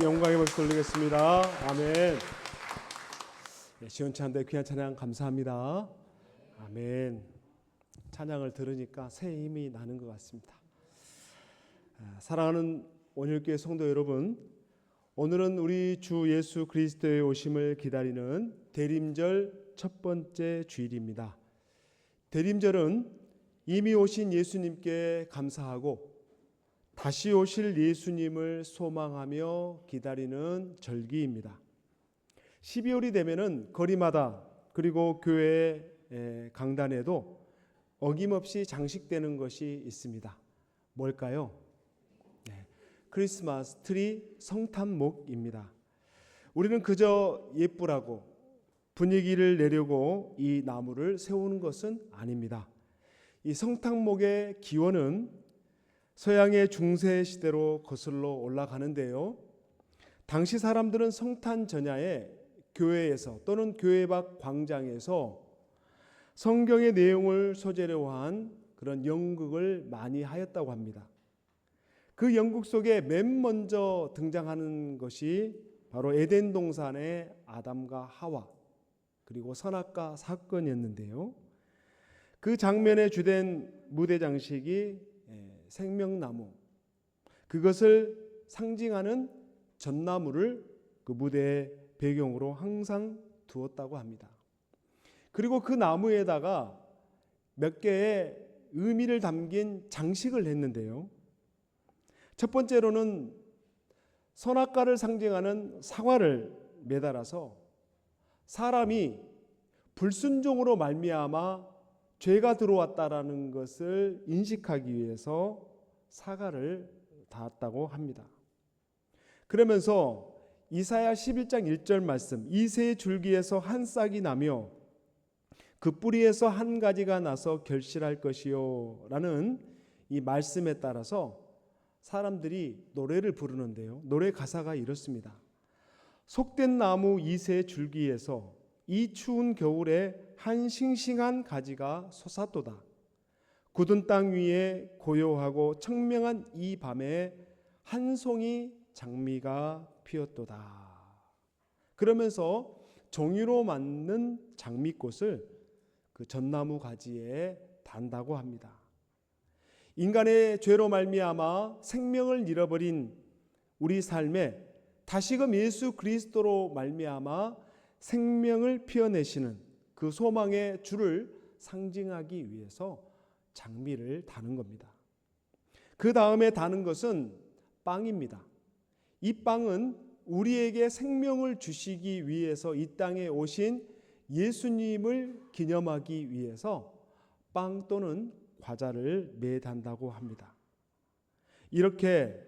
영광의 박수 돌리겠습니다. 아멘. 시원찮은데 귀한 찬양 감사합니다. 아멘. 찬양을 들으니까 새 힘이 나는 것 같습니다. 사랑하는 온율교회 성도 여러분, 오늘은 우리 주 예수 그리스도의 오심을 기다리는 대림절 첫 번째 주일입니다. 대림절은 이미 오신 예수님께 감사하고 다시 오실 예수님을 소망하며 기다리는 절기입니다. 12월이 되면은 거리마다 그리고 교회 강단에도 어김없이 장식되는 것이 있습니다. 뭘까요? 크리스마스 트리 성탄목입니다. 우리는 그저 예쁘라고 분위기를 내려고 이 나무를 세우는 것은 아닙니다. 이 성탄목의 기원은 서양의 중세 시대로 거슬러 올라가는데요. 당시 사람들은 성탄 전야에 교회에서 또는 교회 밖 광장에서 성경의 내용을 소재로 한 그런 연극을 많이 하였다고 합니다. 그 연극 속에 맨 먼저 등장하는 것이 바로 에덴 동산의 아담과 하와 그리고 선악과 사건이었는데요. 그 장면의 주된 무대 장식이 생명나무, 그것을 상징하는 전나무를 그 무대의 배경으로 항상 두었다고 합니다. 그리고 그 나무에다가 몇 개의 의미를 담긴 장식을 했는데요. 첫 번째로는 선악과를 상징하는 사과를 매달아서 사람이 불순종으로 말미암아 죄가 들어왔다라는 것을 인식하기 위해서 사과를 닿았다고 합니다. 그러면서 이사야 11장 1절 말씀, 이새의 줄기에서 한 싹이 나며 그 뿌리에서 한 가지가 나서 결실할 것이요 라는 이 말씀에 따라서 사람들이 노래를 부르는데요. 노래 가사가 이렇습니다. 속된 나무 이새의 줄기에서 이 추운 겨울에 한 싱싱한 가지가 솟았도다. 굳은 땅 위에 고요하고 청명한 이 밤에 한 송이 장미가 피었도다. 그러면서 종이로 만든 장미꽃을 그 전나무 가지에 단다고 합니다. 인간의 죄로 말미암아 생명을 잃어버린 우리 삶에 다시금 예수 그리스도로 말미암아 생명을 피어내시는 그 소망의 주를 상징하기 위해서 장미를 다는 겁니다. 그 다음에 다는 것은 빵입니다. 이 빵은 우리에게 생명을 주시기 위해서 이 땅에 오신 예수님을 기념하기 위해서 빵 또는 과자를 매단다고 합니다. 이렇게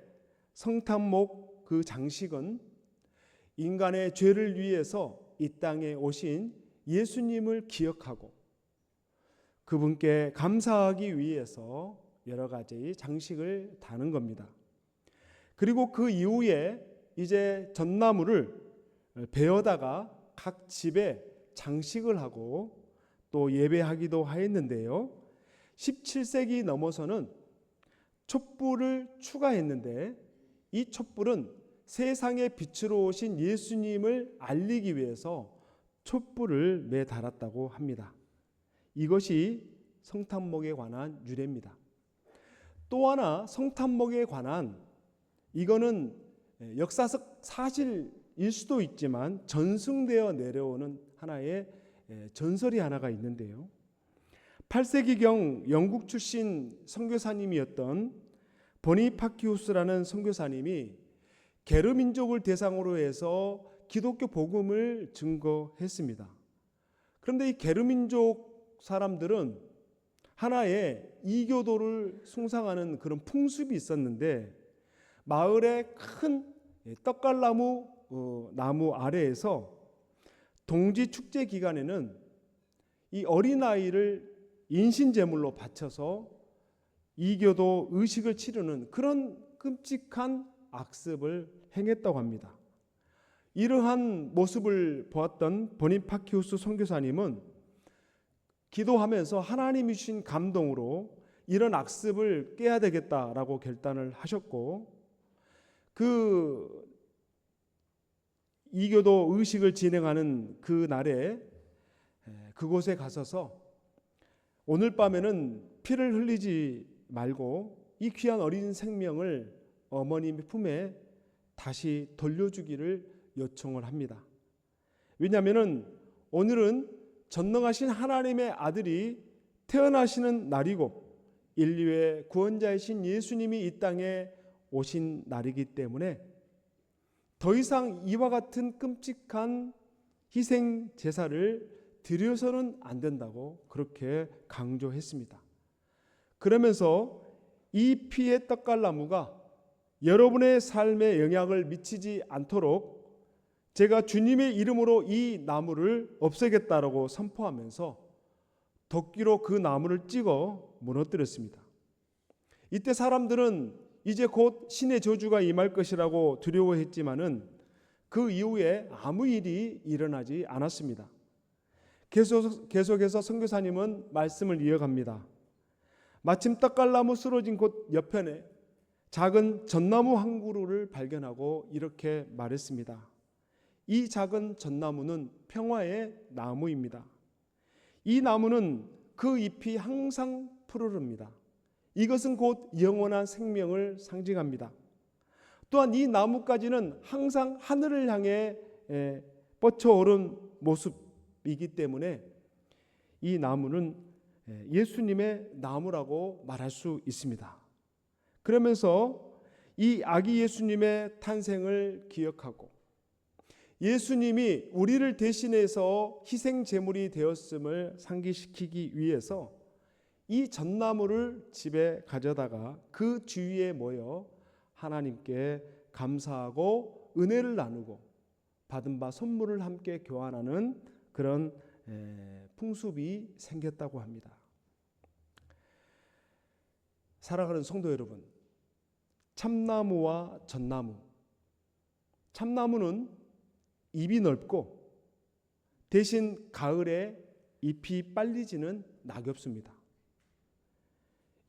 성탄목 그 장식은 인간의 죄를 위해서 이 땅에 오신 예수님을 기억하고 그분께 감사하기 위해서 여러 가지 장식을 다는 겁니다. 그리고 그 이후에 이제 전나무를 베어다가 각 집에 장식을 하고 또 예배하기도 하였는데요. 17세기 넘어서는 촛불을 추가했는데 이 촛불은 세상의 빛으로 오신 예수님을 알리기 위해서 촛불을 매달았다고 합니다. 이것이 성탄목에 관한 유래입니다. 또 하나 성탄목에 관한 이거는 역사적 사실일 수도 있지만 전승되어 내려오는 하나의 전설이 하나가 있는데요. 8세기경 영국 출신 선교사님이었던 보니파키우스라는 선교사님이 게르민족을 대상으로 해서 기독교 복음을 증거했습니다. 그런데 이 게르민족 사람들은 하나의 이교도를 숭상하는 그런 풍습이 있었는데 마을의 큰 떡갈나무 나무 아래에서 동지 축제 기간에는 이 어린아이를 인신제물로 바쳐서 이교도 의식을 치르는 그런 끔찍한 악습을 행했다고 합니다. 이러한 모습을 보았던 보니파키우스 선교사님은 기도하면서 하나님이 주신 감동으로 이런 악습을 깨야 되겠다라고 결단을 하셨고 그 이교도 의식을 진행하는 그 날에 그곳에 가서서 오늘 밤에는 피를 흘리지 말고 이 귀한 어린 생명을 어머님의 품에 다시 돌려주기를 요청을 합니다. 왜냐하면 오늘은 전능하신 하나님의 아들이 태어나시는 날이고 인류의 구원자이신 예수님이 이 땅에 오신 날이기 때문에 더 이상 이와 같은 끔찍한 희생 제사를 드려서는 안 된다고 그렇게 강조했습니다. 그러면서 이 피의 떡갈나무가 여러분의 삶에 영향을 미치지 않도록 제가 주님의 이름으로 이 나무를 없애겠다라고 선포하면서 도끼로 그 나무를 찍어 무너뜨렸습니다. 이때 사람들은 이제 곧 신의 저주가 임할 것이라고 두려워했지만은 그 이후에 아무 일이 일어나지 않았습니다. 계속해서 선교사님은 말씀을 이어갑니다. 마침 떡갈나무 쓰러진 곳 옆편에 작은 전나무 한 그루를 발견하고 이렇게 말했습니다. 이 작은 전나무는 평화의 나무입니다. 이 나무는 그 잎이 항상 푸르릅니다. 이것은 곧 영원한 생명을 상징합니다. 또한 이 나무까지는 항상 하늘을 향해 뻗쳐오른 모습이기 때문에 이 나무는 예수님의 나무라고 말할 수 있습니다. 그러면서 이 아기 예수님의 탄생을 기억하고 예수님이 우리를 대신해서 희생 제물이 되었음을 상기시키기 위해서 이 전나무를 집에 가져다가 그 주위에 모여 하나님께 감사하고 은혜를 나누고 받은 바 선물을 함께 교환하는 그런 풍습이 생겼다고 합니다. 사랑하는 성도 여러분, 참나무와 전나무, 참나무는 잎이 넓고 대신 가을에 잎이 빨리 지는 낙엽수입니다.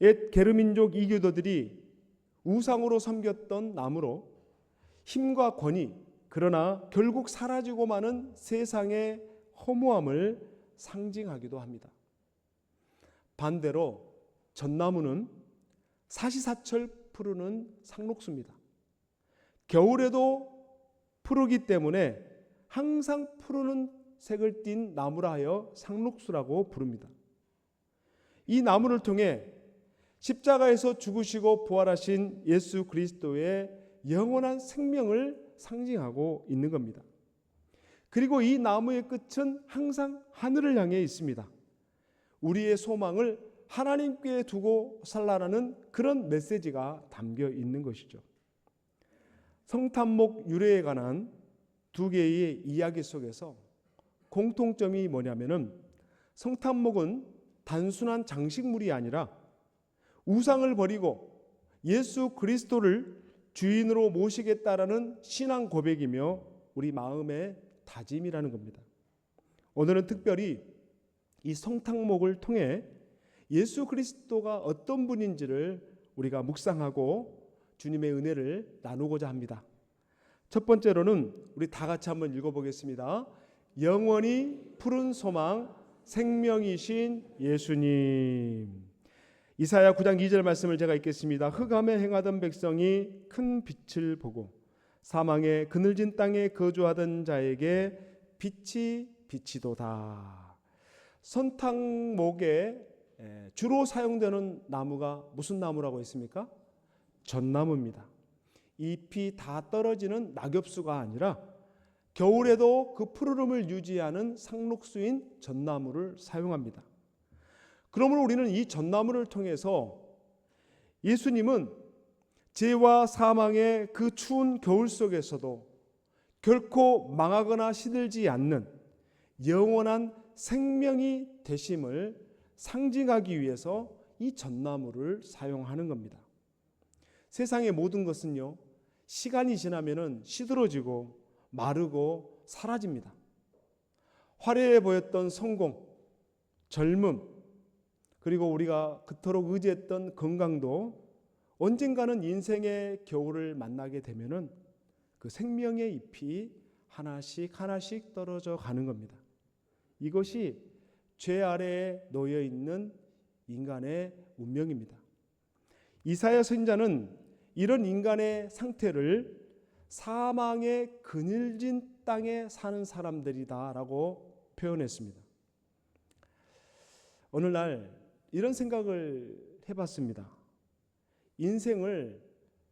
옛 게르민족 이교도들이 우상으로 섬겼던 나무로 힘과 권위, 그러나 결국 사라지고 마는 세상의 허무함을 상징하기도 합니다. 반대로 전나무는 사시사철 푸르는 상록수입니다. 겨울에도 푸르기 때문에 항상 푸르는 색을 띤 나무라 하여 상록수라고 부릅니다. 이 나무를 통해 십자가에서 죽으시고 부활하신 예수 그리스도의 영원한 생명을 상징하고 있는 겁니다. 그리고 이 나무의 끝은 항상 하늘을 향해 있습니다. 우리의 소망을 하나님께 두고 살라라는 그런 메시지가 담겨 있는 것이죠. 성탄목 유래에 관한 두 개의 이야기 속에서 공통점이 뭐냐면은 성탄목은 단순한 장식물이 아니라 우상을 버리고 예수 그리스도를 주인으로 모시겠다라는 신앙 고백이며 우리 마음의 다짐이라는 겁니다. 오늘은 특별히 이 성탄목을 통해 예수 그리스도가 어떤 분인지를 우리가 묵상하고 주님의 은혜를 나누고자 합니다. 첫 번째로는 우리 다 같이 한번 읽어보겠습니다. 영원히 푸른 소망 생명이신 예수님. 이사야 9장 2절 말씀을 제가 읽겠습니다. 흑암에 행하던 백성이 큰 빛을 보고 사망의 그늘진 땅에 거주하던 자에게 빛이 비치도다. 선탕목에 주로 사용되는 나무가 무슨 나무라고 했습니까? 전나무입니다. 잎이 다 떨어지는 낙엽수가 아니라 겨울에도 그 푸르름을 유지하는 상록수인 전나무를 사용합니다. 그러므로 우리는 이 전나무를 통해서 예수님은 죄와 사망의 그 추운 겨울 속에서도 결코 망하거나 시들지 않는 영원한 생명이 되심을 상징하기 위해서 이 전나무를 사용하는 겁니다. 세상의 모든 것은요, 시간이 지나면은 시들어지고 마르고 사라집니다. 화려해 보였던 성공, 젊음, 그리고 우리가 그토록 의지했던 건강도 언젠가는 인생의 겨울을 만나게 되면은 그 생명의 잎이 하나씩 하나씩 떨어져 가는 겁니다. 이것이 죄 아래에 놓여 있는 인간의 운명입니다. 이사야 선지자는 이런 인간의 상태를 사망의 그늘진 땅에 사는 사람들이다라고 표현했습니다. 어느 날 이런 생각을 해봤습니다. 인생을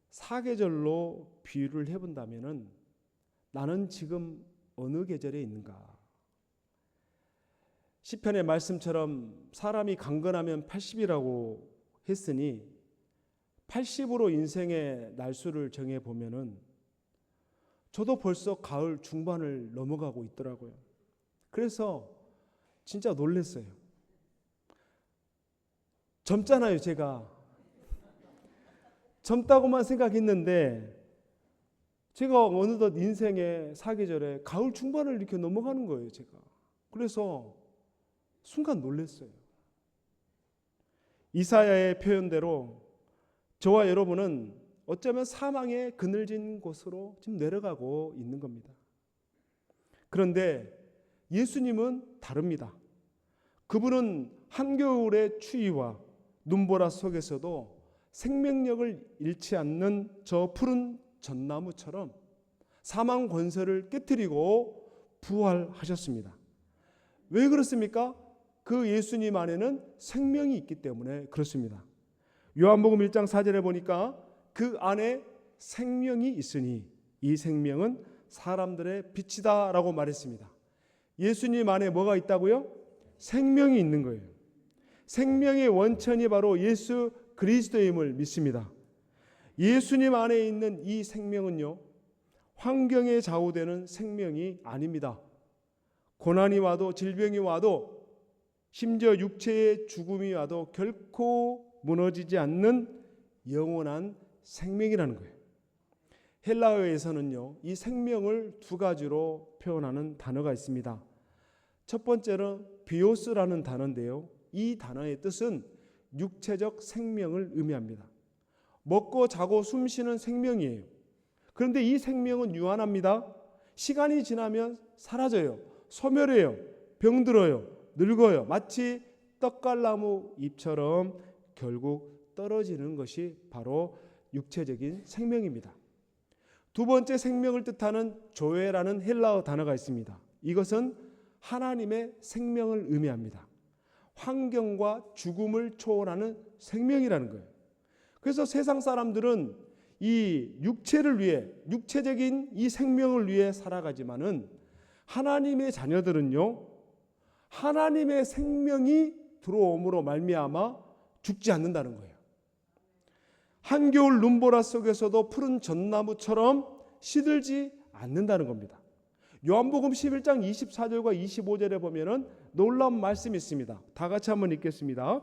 사계절로 비유를 해본다면 나는 지금 어느 계절에 있는가? 시편의 말씀처럼 사람이 강건하면 80이라고 했으니 80으로 인생의 날수를 정해보면은 저도 벌써 가을 중반을 넘어가고 있더라고요. 그래서 진짜 놀랐어요. 젊잖아요, 제가. 젊다고만 생각했는데 제가 어느덧 인생의 사계절에 가을 중반을 이렇게 넘어가는 거예요, 제가. 그래서 순간 놀랐어요. 이사야의 표현대로 저와 여러분은 어쩌면 사망의 그늘진 곳으로 지금 내려가고 있는 겁니다. 그런데 예수님은 다릅니다. 그분은 한겨울의 추위와 눈보라 속에서도 생명력을 잃지 않는 저 푸른 전나무처럼 사망 권세를 깨뜨리고 부활하셨습니다. 왜 그렇습니까? 그 예수님 안에는 생명이 있기 때문에 그렇습니다. 요한복음 1장 4절에 보니까 그 안에 생명이 있으니 이 생명은 사람들의 빛이다 라고 말했습니다. 예수님 안에 뭐가 있다고요? 생명이 있는 거예요. 생명의 원천이 바로 예수 그리스도임을 믿습니다. 예수님 안에 있는 이 생명은요, 환경에 좌우되는 생명이 아닙니다. 고난이 와도 질병이 와도 심지어 육체의 죽음이 와도 결코 무너지지 않는 영원한 생명이라는 거예요. 헬라어에서는요, 이 생명을 두 가지로 표현하는 단어가 있습니다. 첫 번째는 비오스라는 단어인데요, 이 단어의 뜻은 육체적 생명을 의미합니다. 먹고 자고 숨 쉬는 생명이에요. 그런데 이 생명은 유한합니다. 시간이 지나면 사라져요. 소멸해요. 병들어요. 늙어요. 마치 떡갈나무 잎처럼 결국 떨어지는 것이 바로 육체적인 생명입니다. 두 번째 생명을 뜻하는 조에라는 헬라어 단어가 있습니다. 이것은 하나님의 생명을 의미합니다. 환경과 죽음을 초월하는 생명이라는 거예요. 그래서 세상 사람들은 이 육체를 위해, 육체적인 이 생명을 위해 살아가지만은 하나님의 자녀들은요, 하나님의 생명이 들어옴으로 말미암아 죽지 않는다는 거예요. 한겨울 눈보라 속에서도 푸른 전나무처럼 시들지 않는다는 겁니다. 요한복음 11장 24절과 25절에 보면은 놀라운 말씀이 있습니다. 다 같이 한번 읽겠습니다.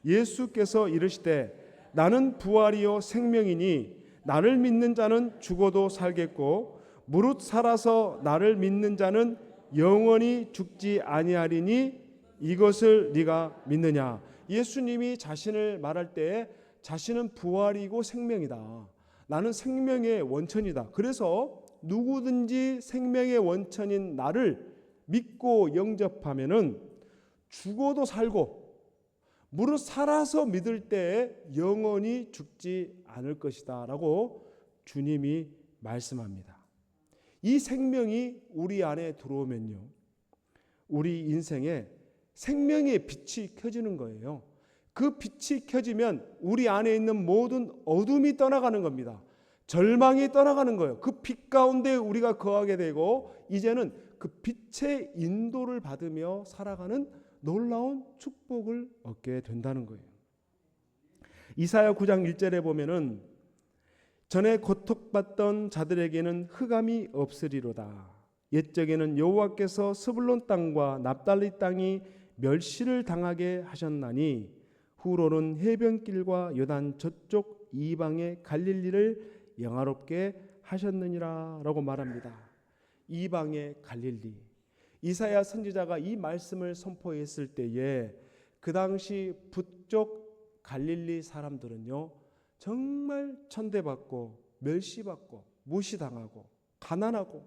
예수께서 이르시되 나는 부활이요 생명이니 나를 믿는 자는 죽어도 살겠고 무릇 살아서 나를 믿는 자는 영원히 죽지 아니하리니 이것을 네가 믿느냐. 예수님이 자신을 말할 때 자신은 부활이고 생명이다. 나는 생명의 원천이다. 그래서 누구든지 생명의 원천인 나를 믿고 영접하면은 죽어도 살고 무릇 살아서 믿을 때에 영원히 죽지 않을 것이다 라고 주님이 말씀합니다. 이 생명이 우리 안에 들어오면요, 우리 인생에 생명의 빛이 켜지는 거예요. 그 빛이 켜지면 우리 안에 있는 모든 어둠이 떠나가는 겁니다. 절망이 떠나가는 거예요. 그 빛 가운데 우리가 거하게 되고 이제는 그 빛의 인도를 받으며 살아가는 놀라운 축복을 얻게 된다는 거예요. 이사야 9장 1절에 보면은 전에 고통받던 자들에게는 흑암이 없으리로다. 옛적에는 여호와께서 스불론 땅과 납달리 땅이 멸시를 당하게 하셨나니 후로는 해변길과 요단 저쪽 이방의 갈릴리를 영화롭게 하셨느니라 라고 말합니다. 이방의 갈릴리. 이사야 선지자가 이 말씀을 선포했을 때에 그 당시 북쪽 갈릴리 사람들은요, 정말 천대받고 멸시받고 무시당하고 가난하고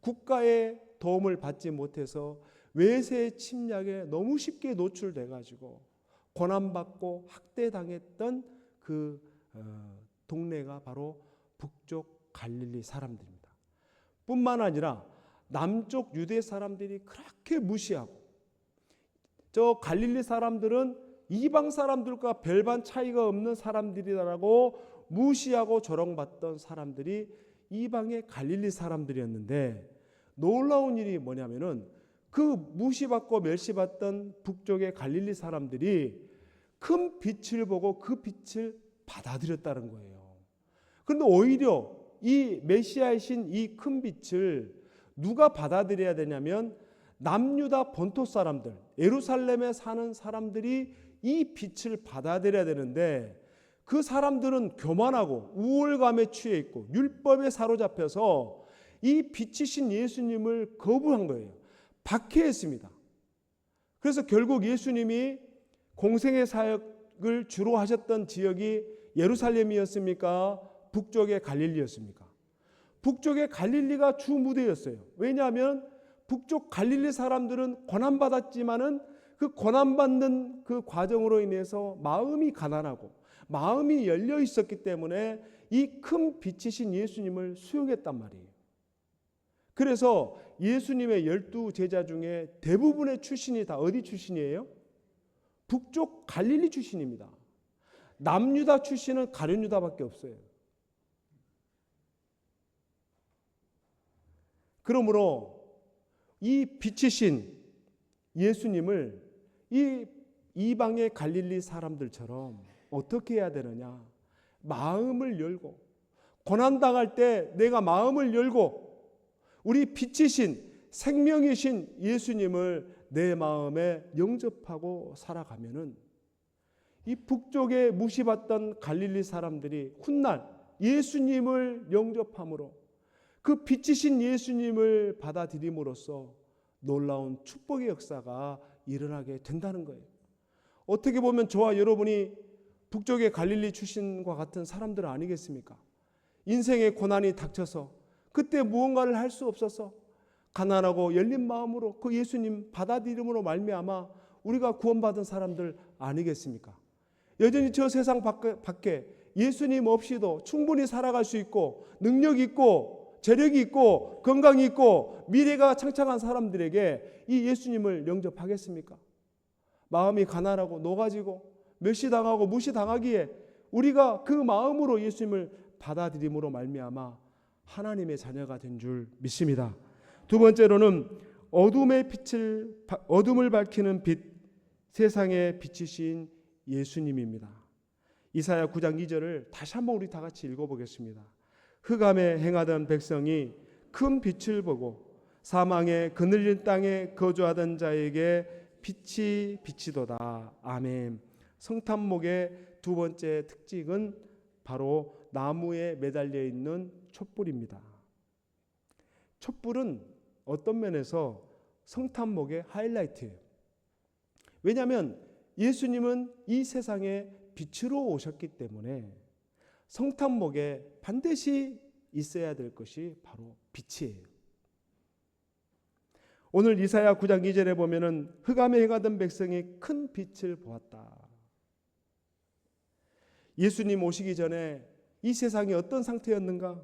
국가의 도움을 받지 못해서 외세의 침략에 너무 쉽게 노출돼 가지고 고난받고 학대당했던 그 동네가 바로 북쪽 갈릴리 사람들입니다. 뿐만 아니라 남쪽 유대 사람들이 그렇게 무시하고, 저 갈릴리 사람들은 이방 사람들과 별반 차이가 없는 사람들이라고 무시하고 조롱받던 사람들이 이방의 갈릴리 사람들이었는데, 놀라운 일이 뭐냐면은 그 무시받고 멸시받던 북쪽의 갈릴리 사람들이 큰 빛을 보고 그 빛을 받아들였다는 거예요. 그런데 오히려 이 메시아이신 이 큰 빛을 누가 받아들여야 되냐면 남유다 본토 사람들, 예루살렘에 사는 사람들이 이 빛을 받아들여야 되는데, 그 사람들은 교만하고 우월감에 취해 있고 율법에 사로잡혀서 이 빛이신 예수님을 거부한 거예요. 박해했습니다. 그래서 결국 예수님이 공생의 사역을 주로 하셨던 지역이 예루살렘이었습니까? 북쪽의 갈릴리였습니까? 북쪽의 갈릴리가 주 무대였어요. 왜냐하면 북쪽 갈릴리 사람들은 고난받았지만은 그 고난받는 그 과정으로 인해서 마음이 가난하고 마음이 열려 있었기 때문에 이 큰 빛이신 예수님을 수용했단 말이에요. 그래서 예수님의 12 제자 중에 대부분의 출신이 다 어디 출신이에요? 북쪽 갈릴리 출신입니다. 남유다 출신은 가룟 유다밖에 없어요. 그러므로 이 빛이신 예수님을 이 이방의 갈릴리 사람들처럼 어떻게 해야 되느냐? 마음을 열고, 고난당할 때 내가 마음을 열고 우리 빛이신 생명이신 예수님을 내 마음에 영접하고 살아가면은 이 북쪽에 무시받던 갈릴리 사람들이 훗날 예수님을 영접함으로 그 빛이신 예수님을 받아들임으로써 놀라운 축복의 역사가 일어나게 된다는 거예요. 어떻게 보면 저와 여러분이 북쪽의 갈릴리 출신과 같은 사람들 아니겠습니까? 인생의 고난이 닥쳐서 그때 무언가를 할 수 없어서 가난하고 열린 마음으로 그 예수님 받아들임으로 말미암아 우리가 구원받은 사람들 아니겠습니까? 여전히 저 세상 밖에 예수님 없이도 충분히 살아갈 수 있고 능력 있고 재력이 있고 건강이 있고 미래가 창창한 사람들에게 이 예수님을 영접하겠습니까? 마음이 가난하고 녹아지고 멸시당하고 무시당하기에 우리가 그 마음으로 예수님을 받아들임으로 말미암아 하나님의 자녀가 된 줄 믿습니다. 두 번째로는 어둠을 밝히는 빛, 세상의 빛이신 예수님입니다. 이사야 9장 2절을 다시 한번 우리 다 같이 읽어보겠습니다. 흑암에 행하던 백성이 큰 빛을 보고 사망의 그늘진 땅에 거주하던 자에게 빛이 비치도다. 아멘. 성탄목의 두 번째 특징은 바로 나무에 매달려 있는 촛불입니다. 촛불은 어떤 면에서 성탄목의 하이라이트예요. 왜냐하면 예수님은 이 세상에 빛으로 오셨기 때문에 성탄목에 반드시 있어야 될 것이 바로 빛이에요. 오늘 이사야 9장 2절에 보면은 흑암에 행하던 백성이 큰 빛을 보았다. 예수님 오시기 전에 이 세상이 어떤 상태였는가?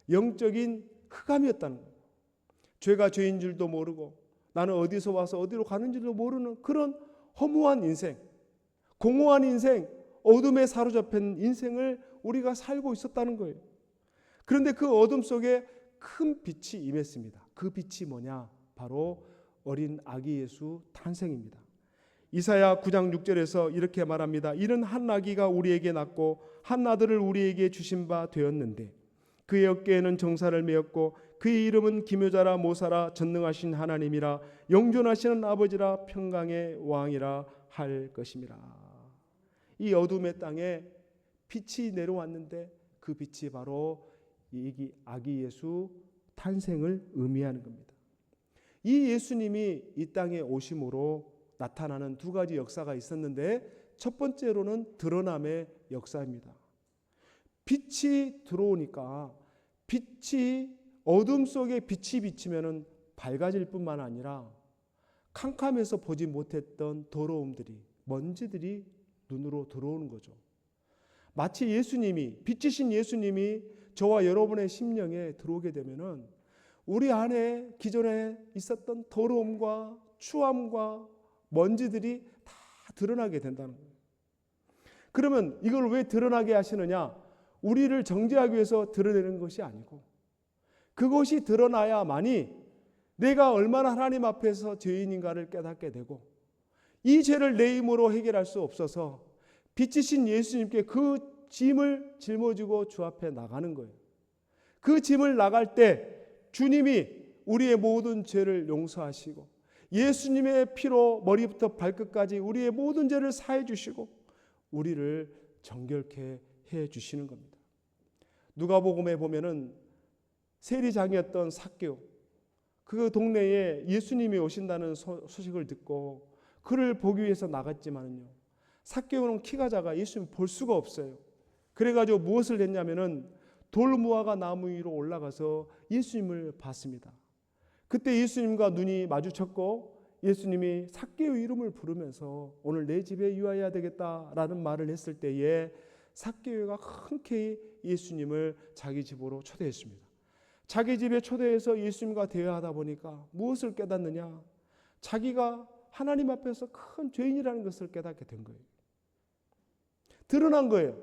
영적인 흑암이었다는 거예요. 죄가 죄인 줄도 모르고 나는 어디서 와서 어디로 가는 줄도 모르는 그런 허무한 인생, 공허한 인생, 어둠에 사로잡힌 인생을 우리가 살고 있었다는 거예요. 그런데 그 어둠 속에 큰 빛이 임했습니다. 그 빛이 뭐냐? 바로 어린 아기 예수 탄생입니다. 이사야 9장 6절에서 이렇게 말합니다. 이는 한 아기가 우리에게 낳고 한 아들을 우리에게 주신 바 되었는데 그의 어깨에는 정사를 메었고 그의 이름은 기묘자라 모사라 전능하신 하나님이라 영존하시는 아버지라 평강의 왕이라 할 것임이라. 이 어둠의 땅에 빛이 내려왔는데 그 빛이 바로 이 아기 예수 탄생을 의미하는 겁니다. 이 예수님이 이 땅에 오심으로 나타나는 두 가지 역사가 있었는데 첫 번째로는 드러남의 역사입니다. 빛이 들어오니까 빛이 어둠 속에 빛이 비치면은 밝아질 뿐만 아니라 캄캄해서 보지 못했던 더러움들이, 먼지들이 눈으로 들어오는 거죠. 마치 예수님이, 빛이신 예수님이 저와 여러분의 심령에 들어오게 되면은 우리 안에 기존에 있었던 더러움과 추함과 먼지들이 다 드러나게 된다는 거예요. 그러면 이걸 왜 드러나게 하시느냐? 우리를 정죄하기 위해서 드러내는 것이 아니고, 그것이 드러나야만이 내가 얼마나 하나님 앞에서 죄인인가를 깨닫게 되고, 이 죄를 내 힘으로 해결할 수 없어서 빛이신 예수님께 그 짐을 짊어지고 주 앞에 나가는 거예요. 그 짐을 나갈 때 주님이 우리의 모든 죄를 용서하시고 예수님의 피로 머리부터 발끝까지 우리의 모든 죄를 사해 주시고 우리를 정결케 해 주시는 겁니다. 누가복음에 보면은 세리장이었던 삭개오, 그 동네에 예수님이 오신다는 소식을 듣고 그를 보기 위해서 나갔지만요, 삭개오는 키가 작아 예수님 볼 수가 없어요. 그래가지고 무엇을 했냐면은 돌무화과 나무 위로 올라가서 예수님을 봤습니다. 그때 예수님과 눈이 마주쳤고 예수님이 삭개오 이름을 부르면서 오늘 내 집에 유하여야 되겠다라는 말을 했을 때에 삭개오가 흔쾌히 예수님을 자기 집으로 초대했습니다. 자기 집에 초대해서 예수님과 대화하다 보니까 무엇을 깨닫느냐? 자기가 하나님 앞에서 큰 죄인이라는 것을 깨닫게 된 거예요. 드러난 거예요.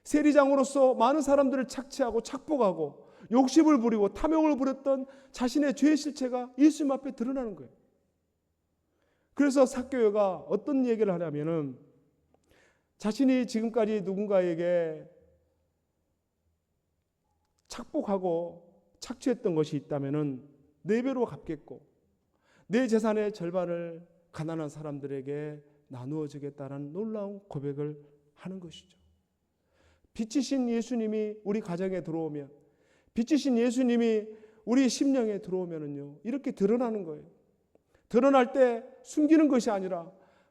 세리장으로서 많은 사람들을 착취하고 착복하고 욕심을 부리고 탐욕을 부렸던 자신의 죄의 실체가 예수님 앞에 드러나는 거예요. 그래서 삭개오가 어떤 얘기를 하냐면은 자신이 지금까지 누군가에게 착복하고 착취했던 것이 있다면은 4배로 갚겠고 내 재산의 절반을 가난한 사람들에게 나누어 주겠다는 놀라운 고백을 하는 것이죠. 빛이신 예수님이 우리 가정에 들어오면, 빛이신 예수님이 우리 심령에 들어오면은요, 이렇게 드러나는 거예요. 드러날 때 숨기는 것이 아니라,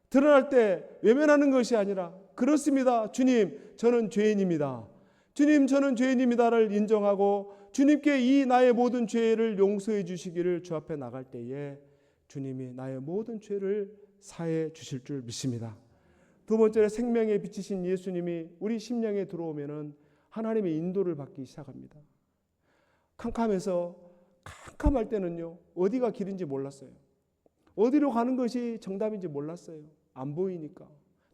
드러날 때 외면하는 것이 아니라, 그렇습니다. 주님, 저는 죄인입니다. 주님, 저는 죄인입니다를 인정하고 주님께 이 나의 모든 죄를 용서해 주시기를 주 앞에 나갈 때에 주님이 나의 모든 죄를 사해 주실 줄 믿습니다. 두 번째로 생명의 빛이신 예수님이 우리 심령에 들어오면은 하나님의 인도를 받기 시작합니다. 캄캄할 때는요, 어디가 길인지 몰랐어요. 어디로 가는 것이 정답인지 몰랐어요. 안 보이니까,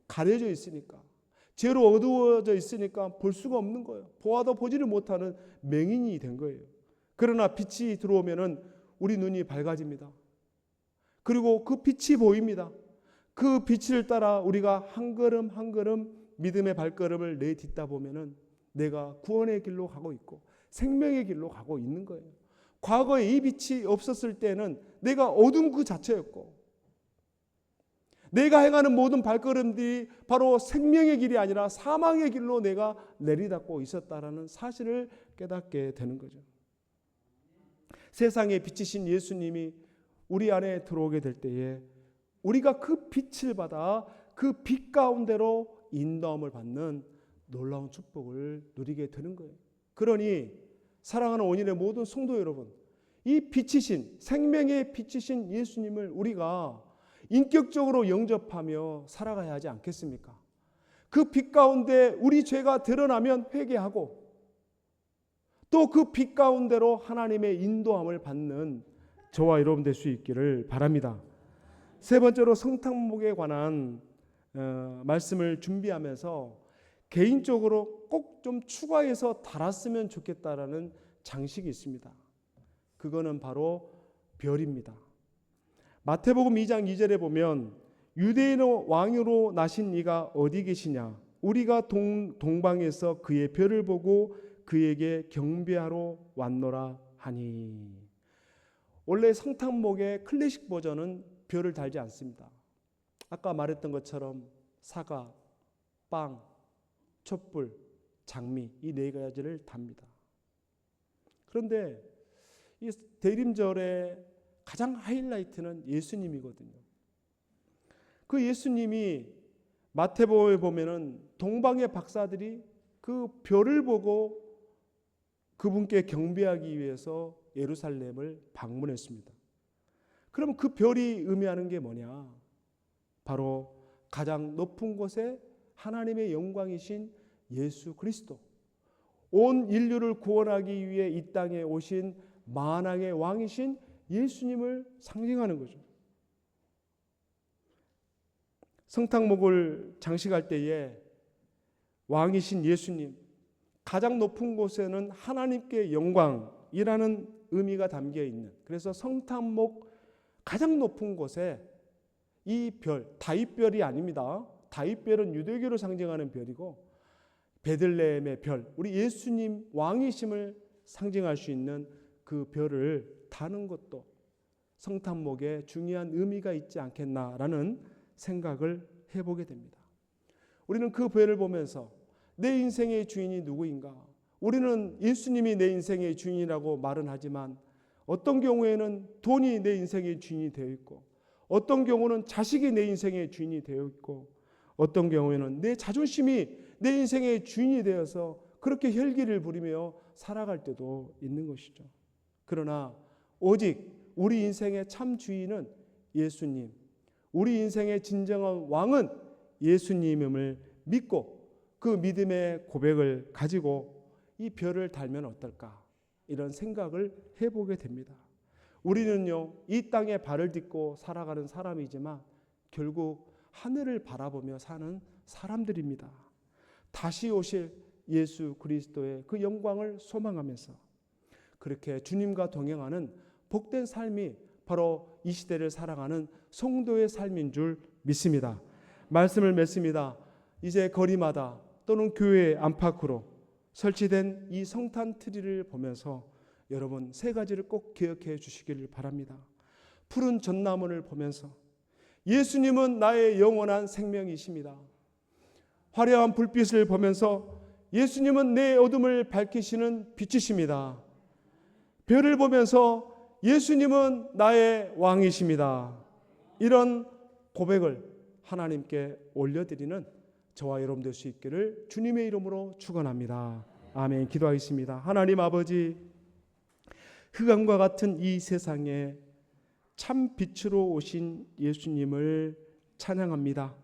가려져 있으니까, 죄로 어두워져 있으니까 볼 수가 없는 거예요. 보아도 보지를 못하는 맹인이 된 거예요. 그러나 빛이 들어오면은 우리 눈이 밝아집니다. 그리고 그 빛이 보입니다. 그 빛을 따라 우리가 한 걸음 한 걸음 믿음의 발걸음을 내딛다 보면은 내가 구원의 길로 가고 있고 생명의 길로 가고 있는 거예요. 과거에 이 빛이 없었을 때는 내가 어둠 그 자체였고 내가 행하는 모든 발걸음들이 바로 생명의 길이 아니라 사망의 길로 내가 내리닫고 있었다라는 사실을 깨닫게 되는 거죠. 세상에 빛이신 예수님이 우리 안에 들어오게 될 때에 우리가 그 빛을 받아 그 빛 가운데로 인도함을 받는 놀라운 축복을 누리게 되는 거예요. 그러니 사랑하는 원인의 모든 성도 여러분, 이 빛이신 생명의 빛이신 예수님을 우리가 인격적으로 영접하며 살아가야 하지 않겠습니까? 그 빛 가운데 우리 죄가 드러나면 회개하고 또 그 빛 가운데로 하나님의 인도함을 받는 저와 여러분 될 수 있기를 바랍니다. 세 번째로 성탄목에 관한 말씀을 준비하면서 개인적으로 꼭 좀 추가해서 달았으면 좋겠다라는 장식이 있습니다. 그거는 바로 별입니다. 마태복음 2장 2절에 보면 유대인의 왕으로 나신 이가 어디 계시냐? 우리가 동방에서 그의 별을 보고 그에게 경배하러 왔노라 하니. 원래 성탄목의 클래식 버전은 별을 달지 않습니다. 아까 말했던 것처럼 사과, 빵, 촛불, 장미 이 4가지를 답니다. 그런데 이 대림절의 가장 하이라이트는 예수님이거든요. 그 예수님이 마태복음에 보면은 동방의 박사들이 그 별을 보고 그분께 경배하기 위해서 예루살렘을 방문했습니다. 그럼 그 별이 의미하는 게 뭐냐? 바로 가장 높은 곳에 하나님의 영광이신 예수 그리스도, 온 인류를 구원하기 위해 이 땅에 오신 만왕의 왕이신 예수님을 상징하는 거죠. 성탕목을 장식할 때에 왕이신 예수님, 가장 높은 곳에는 하나님께 영광이라는 의미가 담겨 있는, 그래서 성탕목 가장 높은 곳에 이 별, 다윗별이 아닙니다. 다윗별은 유대교를 상징하는 별이고, 베들레헴의 별, 우리 예수님 왕이심을 상징할 수 있는 그 별을 다는 것도 성탄목에 중요한 의미가 있지 않겠나라는 생각을 해보게 됩니다. 우리는 그 별을 보면서 내 인생의 주인이 누구인가? 우리는 예수님이 내 인생의 주인이라고 말은 하지만 어떤 경우에는 돈이 내 인생의 주인이 되어 있고, 어떤 경우는 자식이 내 인생의 주인이 되어 있고, 어떤 경우에는 내 자존심이 내 인생의 주인이 되어서 그렇게 혈기를 부리며 살아갈 때도 있는 것이죠. 그러나 오직 우리 인생의 참 주인은 예수님, 우리 인생의 진정한 왕은 예수님임을 믿고 그 믿음의 고백을 가지고 이 별을 달면 어떨까? 이런 생각을 해보게 됩니다. 우리는요, 이 땅에 발을 딛고 살아가는 사람이지만 결국 하늘을 바라보며 사는 사람들입니다. 다시 오실 예수 그리스도의 그 영광을 소망하면서 그렇게 주님과 동행하는 복된 삶이 바로 이 시대를 살아가는 성도의 삶인 줄 믿습니다. 말씀을 맺습니다. 이제 거리마다 또는 교회 안팎으로 설치된 이 성탄 트리를 보면서 여러분 세 가지를 꼭 기억해 주시기를 바랍니다. 푸른 전나무를 보면서 예수님은 나의 영원한 생명이십니다. 화려한 불빛을 보면서 예수님은 내 어둠을 밝히시는 빛이십니다. 별을 보면서 예수님은 나의 왕이십니다. 이런 고백을 하나님께 올려드리는 저와 여러분 될 수 있기를 주님의 이름으로 축원합니다. 아멘. 기도하겠습니다. 하나님 아버지, 흑암과 같은 이 세상에 참 빛으로 오신 예수님을 찬양합니다.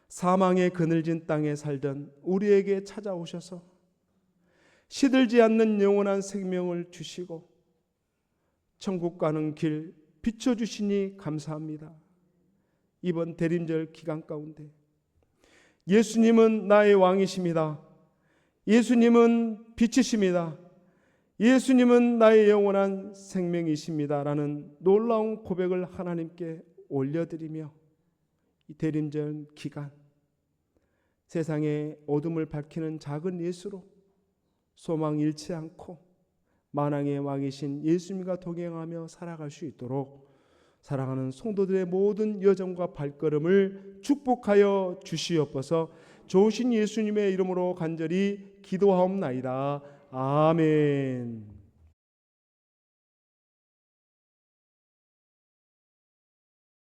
사망의 그늘진 땅에 살던 우리에게 찾아오셔서 시들지 않는 영원한 생명을 주시고 천국 가는 길 비춰주시니 감사합니다. 이번 대림절 기간 가운데 예수님은 나의 왕이십니다. 예수님은 빛이십니다. 예수님은 나의 영원한 생명이십니다. 라는 놀라운 고백을 하나님께 올려드리며 이 대림절 기간 세상의 어둠을 밝히는 작은 예수로 소망 잃지 않고 만왕의 왕이신 예수님과 동행하며 살아갈 수 있도록 사랑하는 성도들의 모든 여정과 발걸음을 축복하여 주시옵소서. 좋으신 예수님의 이름으로 간절히 기도하옵나이다. 아멘.